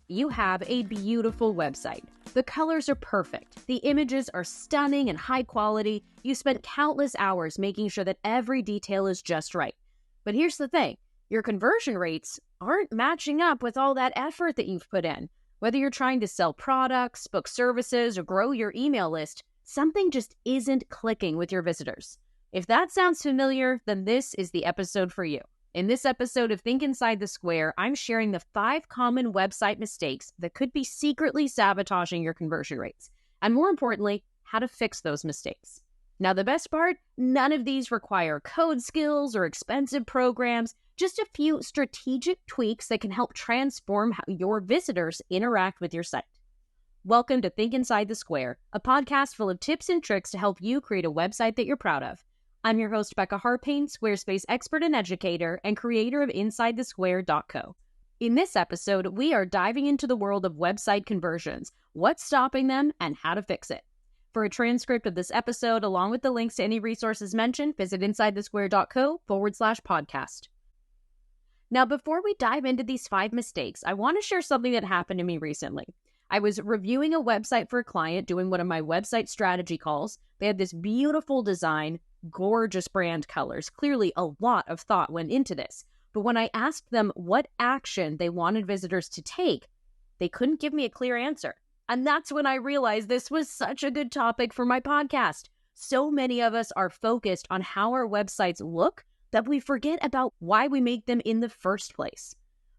You have a beautiful website. The colors are perfect. The images are stunning and high quality. You spent countless hours making sure that every detail is just right. But here's the thing. Your conversion rates aren't matching up with all that effort that you've put in. Whether you're trying to sell products, book services, or grow your email list, something just isn't clicking with your visitors. If that sounds familiar, then this is the episode for you. In this episode of Think Inside the Square, I'm sharing the 5 common website mistakes that could be secretly sabotaging your conversion rates, and more importantly, how to fix those mistakes. Now, the best part, none of these require code skills or expensive programs, just a few strategic tweaks that can help transform how your visitors interact with your site. Welcome to Think Inside the Square, a podcast full of tips and tricks to help you create a website that you're proud of. I'm your host, Becca Harpain, Squarespace expert and educator, and creator of InsideTheSquare.co. In this episode, we are diving into the world of website conversions, what's stopping them, and how to fix it. For a transcript of this episode, along with the links to any resources mentioned, visit InsideTheSquare.co/podcast. Now, before we dive into these 5 mistakes, I want to share something that happened to me recently. I was reviewing a website for a client, doing one of my website strategy calls. They had this beautiful design, gorgeous brand colors. Clearly, a lot of thought went into this. But when I asked them what action they wanted visitors to take, they couldn't give me a clear answer. And that's when I realized this was such a good topic for my podcast. So many of us are focused on how our websites look that we forget about why we make them in the first place.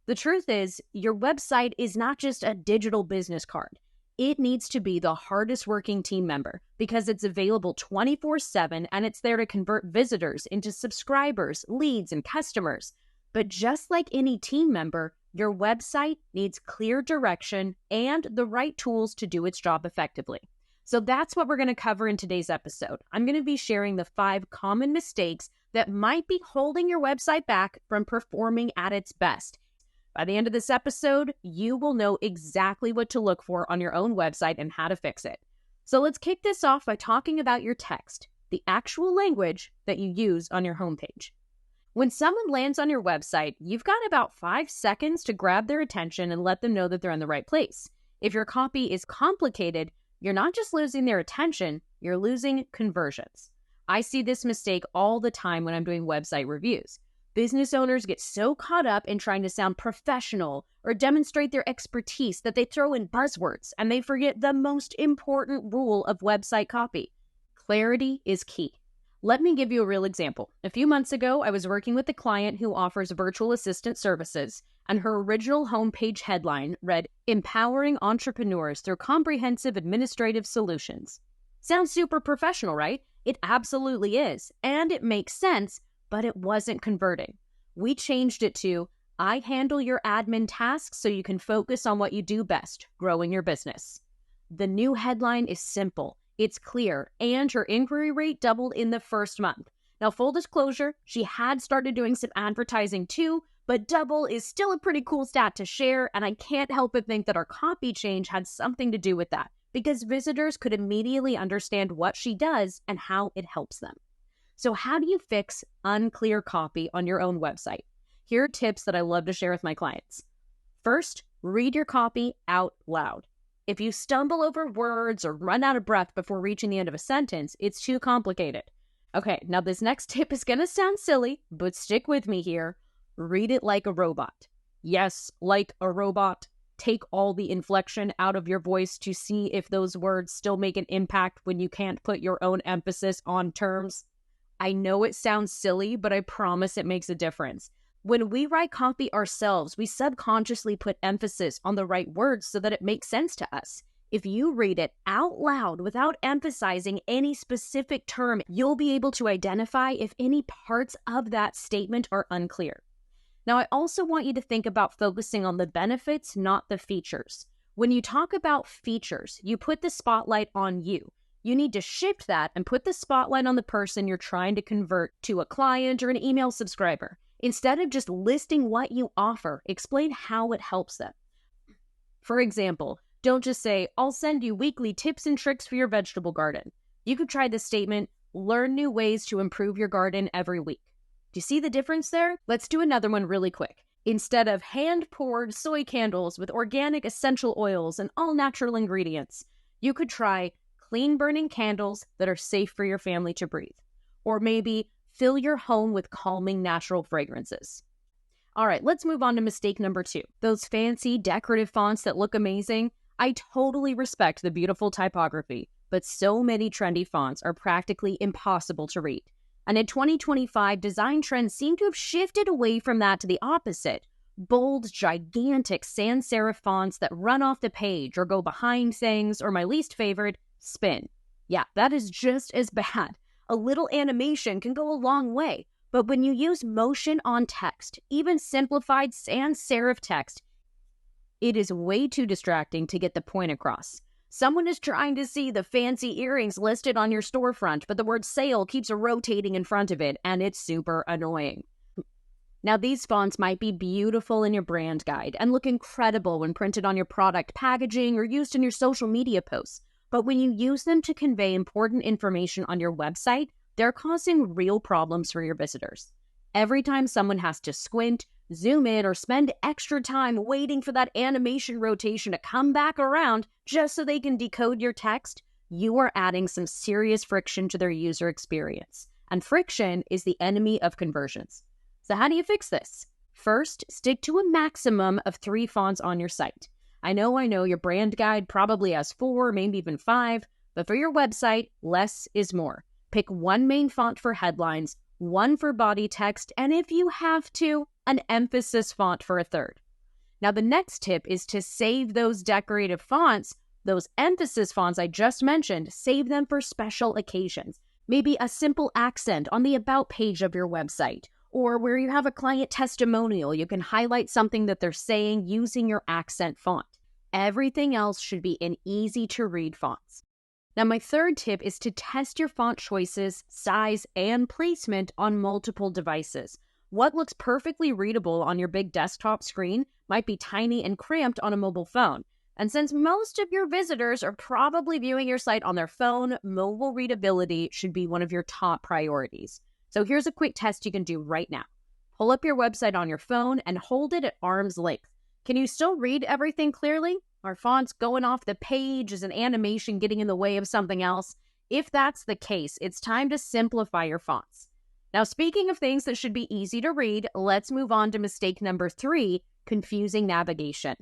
The truth is, your website is not just a digital business card. It needs to be the hardest working team member because it's available 24/7 and it's there to convert visitors into subscribers, leads, and customers. But just like any team member, your website needs clear direction and the right tools to do its job effectively. So that's what we're going to cover in today's episode. I'm going to be sharing the 5 common mistakes that might be holding your website back from performing at its best. By the end of this episode, you will know exactly what to look for on your own website and how to fix it. So let's kick this off by talking about your text, the actual language that you use on your homepage. When someone lands on your website, you've got about 5 seconds to grab their attention and let them know that they're in the right place. If your copy is complicated, you're not just losing their attention, you're losing conversions. I see this mistake all the time when I'm doing website reviews. Business owners get so caught up in trying to sound professional or demonstrate their expertise that they throw in buzzwords and they forget the most important rule of website copy. Clarity is key. Let me give you a real example. A few months ago, I was working with a client who offers virtual assistant services, and her original homepage headline read, "Empowering Entrepreneurs Through Comprehensive Administrative Solutions." Sounds super professional, right? It absolutely is, and it makes sense, but it wasn't converting. We changed it to, "I handle your admin tasks so you can focus on what you do best, growing your business." The new headline is simple, it's clear, and her inquiry rate doubled in the first month. Now, full disclosure, she had started doing some advertising too, but double is still a pretty cool stat to share, and I can't help but think that our copy change had something to do with that, because visitors could immediately understand what she does and how it helps them. So how do you fix unclear copy on your own website? Here are tips that I love to share with my clients. First, read your copy out loud. If you stumble over words or run out of breath before reaching the end of a sentence, it's too complicated. Okay, now this next tip is going to sound silly, but stick with me here. Read it like a robot. Yes, like a robot. Take all the inflection out of your voice to see if those words still make an impact when you can't put your own emphasis on terms. I know it sounds silly, but I promise it makes a difference. When we write copy ourselves, we subconsciously put emphasis on the right words so that it makes sense to us. If you read it out loud without emphasizing any specific term, you'll be able to identify if any parts of that statement are unclear. Now, I also want you to think about focusing on the benefits, not the features. When you talk about features, you put the spotlight on you. You need to shift that and put the spotlight on the person you're trying to convert to a client or an email subscriber. Instead of just listing what you offer, explain how it helps them. For example, don't just say, "I'll send you weekly tips and tricks for your vegetable garden." You could try this statement, "Learn new ways to improve your garden every week." Do you see the difference there? Let's do another one really quick. Instead of hand-poured soy candles with organic essential oils and all-natural ingredients, you could try clean-burning candles that are safe for your family to breathe. Or maybe fill your home with calming natural fragrances. All right, let's move on to mistake number 2. Those fancy decorative fonts that look amazing. I totally respect the beautiful typography, but so many trendy fonts are practically impossible to read. And in 2025, design trends seem to have shifted away from that to the opposite. Bold, gigantic sans serif fonts that run off the page or go behind things, or my least favorite, spin. Yeah, that is just as bad. A little animation can go a long way, but when you use motion on text, even simplified sans serif text, it is way too distracting to get the point across. Someone is trying to see the fancy earrings listed on your storefront, but the word sale keeps rotating in front of it, and it's super annoying. Now, these fonts might be beautiful in your brand guide and look incredible when printed on your product packaging or used in your social media posts, but when you use them to convey important information on your website, they're causing real problems for your visitors. Every time someone has to squint, zoom in, or spend extra time waiting for that animation rotation to come back around just so they can decode your text, you are adding some serious friction to their user experience. And friction is the enemy of conversions. So how do you fix this? First, stick to a maximum of 3 fonts on your site. I know your brand guide probably has 4, maybe even 5, but for your website, less is more. Pick 1 main font for headlines, 1 for body text, and if you have to, an emphasis font for a 3rd. Now, the next tip is to save those decorative fonts, those emphasis fonts I just mentioned, save them for special occasions. Maybe a simple accent on the About page of your website, or where you have a client testimonial, you can highlight something that they're saying using your accent font. Everything else should be in easy-to-read fonts. Now, my 3rd tip is to test your font choices, size, and placement on multiple devices. What looks perfectly readable on your big desktop screen might be tiny and cramped on a mobile phone. And since most of your visitors are probably viewing your site on their phone, mobile readability should be one of your top priorities. So here's a quick test you can do right now. Pull up your website on your phone and hold it at arm's length. Can you still read everything clearly? Are fonts going off the page? Is an animation getting in the way of something else? If that's the case, it's time to simplify your fonts. Now, speaking of things that should be easy to read, let's move on to mistake number 3, confusing navigation.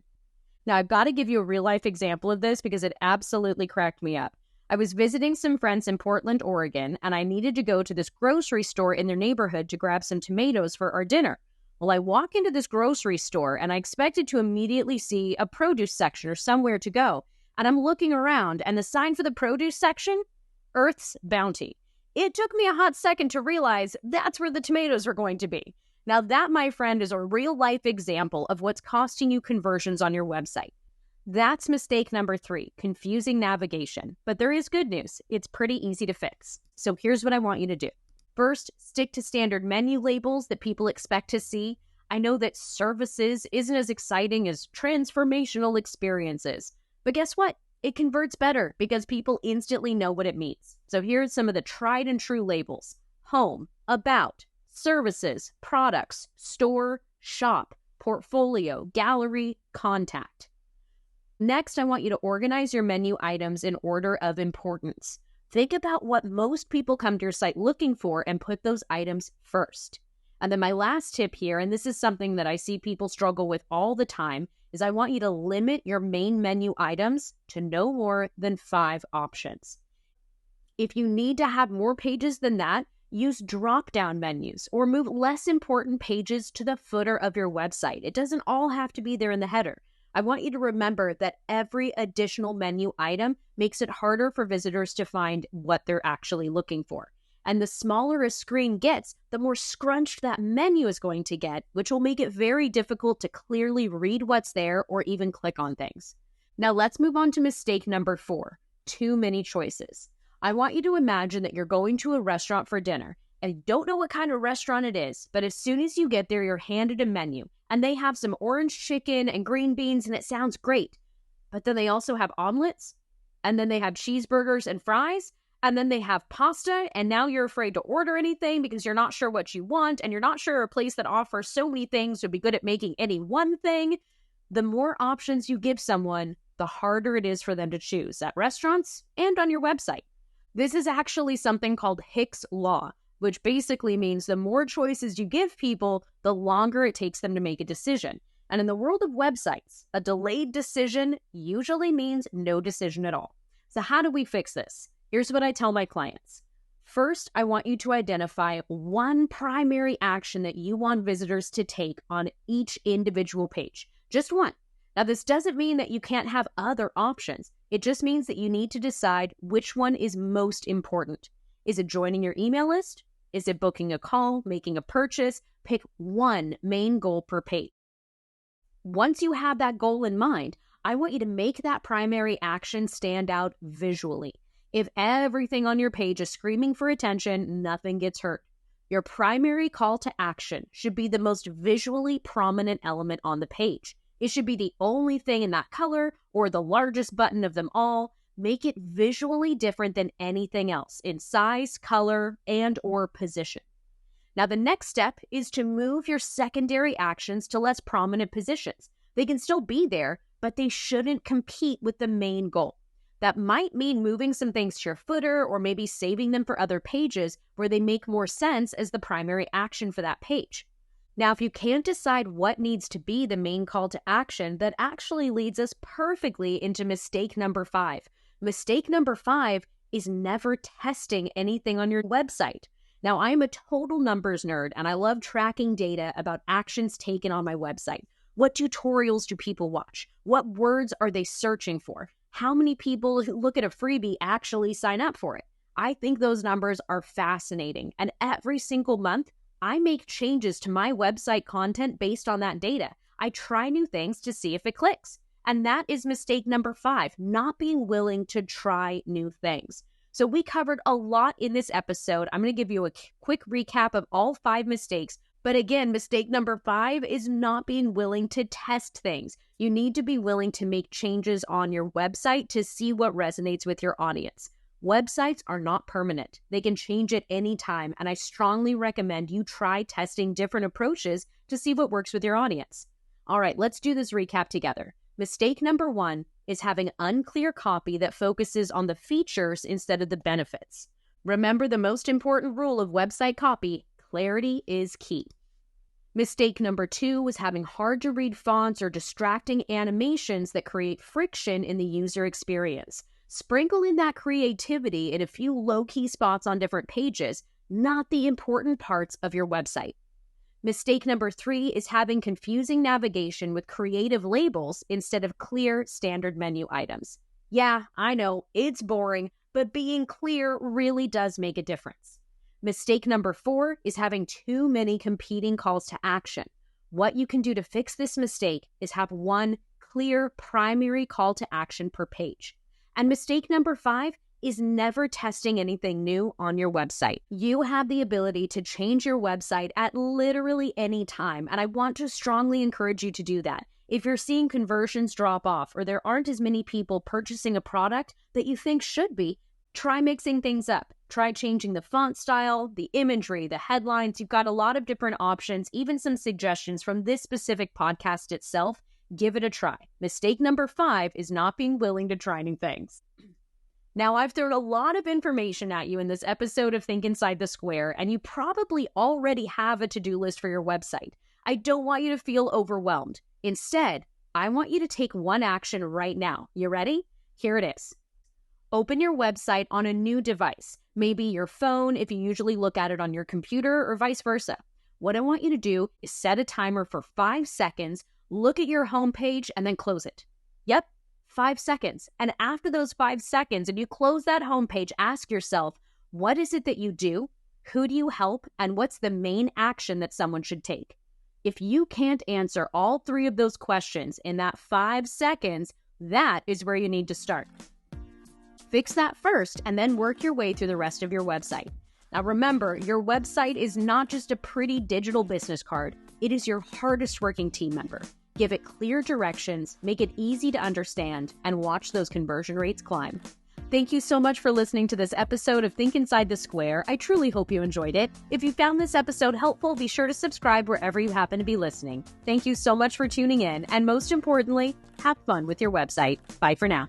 Now, I've got to give you a real-life example of this because it absolutely cracked me up. I was visiting some friends in Portland, Oregon, and I needed to go to this grocery store in their neighborhood to grab some tomatoes for our dinner. Well, I walk into this grocery store, and I expected to immediately see a produce section or somewhere to go. And I'm looking around, and the sign for the produce section? Earth's Bounty. It took me a hot second to realize that's where the tomatoes are going to be. Now that, my friend, is a real-life example of what's costing you conversions on your website. That's mistake number 3, confusing navigation. But there is good news. It's pretty easy to fix. So here's what I want you to do. First, stick to standard menu labels that people expect to see. I know that services isn't as exciting as transformational experiences. But guess what? It converts better because people instantly know what it means. So here's some of the tried and true labels. Home, about, services, products, store, shop, portfolio, gallery, contact. Next, I want you to organize your menu items in order of importance. Think about what most people come to your site looking for and put those items first. And then my last tip here, and this is something that I see people struggle with all the time, is I want you to limit your main menu items to no more than 5 options. If you need to have more pages than that, use drop-down menus or move less important pages to the footer of your website. It doesn't all have to be there in the header. I want you to remember that every additional menu item makes it harder for visitors to find what they're actually looking for. And the smaller a screen gets, the more scrunched that menu is going to get, which will make it very difficult to clearly read what's there or even click on things. Now let's move on to mistake number 4, too many choices. I want you to imagine that you're going to a restaurant for dinner and you don't know what kind of restaurant it is, but as soon as you get there, you're handed a menu and they have some orange chicken and green beans and it sounds great. But then they also have omelets, and then they have cheeseburgers and fries, and then they have pasta, and now you're afraid to order anything because you're not sure what you want, and you're not sure a place that offers so many things would be good at making any one thing. The more options you give someone, the harder it is for them to choose at restaurants and on your website. This is actually something called Hick's Law, which basically means the more choices you give people, the longer it takes them to make a decision. And in the world of websites, a delayed decision usually means no decision at all. So how do we fix this? Here's what I tell my clients. First, I want you to identify one primary action that you want visitors to take on each individual page. Just one. Now, this doesn't mean that you can't have other options. It just means that you need to decide which one is most important. Is it joining your email list? Is it booking a call, making a purchase? Pick one main goal per page. Once you have that goal in mind, I want you to make that primary action stand out visually. If everything on your page is screaming for attention, nothing gets hurt. Your primary call to action should be the most visually prominent element on the page. It should be the only thing in that color or the largest button of them all. Make it visually different than anything else in size, color, and or position. Now, the next step is to move your secondary actions to less prominent positions. They can still be there, but they shouldn't compete with the main goal. That might mean moving some things to your footer or maybe saving them for other pages where they make more sense as the primary action for that page. Now, if you can't decide what needs to be the main call to action, that actually leads us perfectly into mistake number 5. Mistake number 5 is never testing anything on your website. Now, I'm a total numbers nerd, and I love tracking data about actions taken on my website. What tutorials do people watch? What words are they searching for? How many people who look at a freebie actually sign up for it? I think those numbers are fascinating, and every single month, I make changes to my website content based on that data. I try new things to see if it clicks. And that is mistake number 5, not being willing to try new things. So we covered a lot in this episode. I'm going to give you a quick recap of all 5 mistakes. But again, mistake number 5 is not being willing to test things. You need to be willing to make changes on your website to see what resonates with your audience. Websites are not permanent. They can change at any time, and I strongly recommend you try testing different approaches to see what works with your audience. All right, let's do this recap together. Mistake number 1 is having unclear copy that focuses on the features instead of the benefits. Remember the most important rule of website copy, clarity is key. Mistake number 2 was having hard-to-read fonts or distracting animations that create friction in the user experience. Sprinkle in that creativity in a few low-key spots on different pages, not the important parts of your website. Mistake number 3 is having confusing navigation with creative labels instead of clear standard menu items. Yeah, I know, it's boring, but being clear really does make a difference. Mistake number 4 is having too many competing calls to action. What you can do to fix this mistake is have one clear primary call to action per page. And mistake number 5 is never testing anything new on your website. You have the ability to change your website at literally any time, and I want to strongly encourage you to do that. If you're seeing conversions drop off or there aren't as many people purchasing a product that you think should be, try mixing things up. Try changing the font style, the imagery, the headlines. You've got a lot of different options, even some suggestions from this specific podcast itself. Give it a try. Mistake number 5 is not being willing to try new things. Now, I've thrown a lot of information at you in this episode of Think Inside the Square, and you probably already have a to-do list for your website. I don't want you to feel overwhelmed. Instead, I want you to take one action right now. You ready? Here it is. Open your website on a new device, maybe your phone if you usually look at it on your computer or vice versa. What I want you to do is set a timer for 5 seconds, look at your homepage, and then close it. Yep, 5 seconds. And after those 5 seconds, and you close that homepage, ask yourself, what is it that you do? Who do you help? And what's the main action that someone should take? If you can't answer all 3 of those questions in that 5 seconds, that is where you need to start. Fix that first and then work your way through the rest of your website. Now remember, your website is not just a pretty digital business card. It is your hardest working team member. Give it clear directions, make it easy to understand, and watch those conversion rates climb. Thank you so much for listening to this episode of Think Inside the Square. I truly hope you enjoyed it. If you found this episode helpful, be sure to subscribe wherever you happen to be listening. Thank you so much for tuning in, and most importantly, have fun with your website. Bye for now.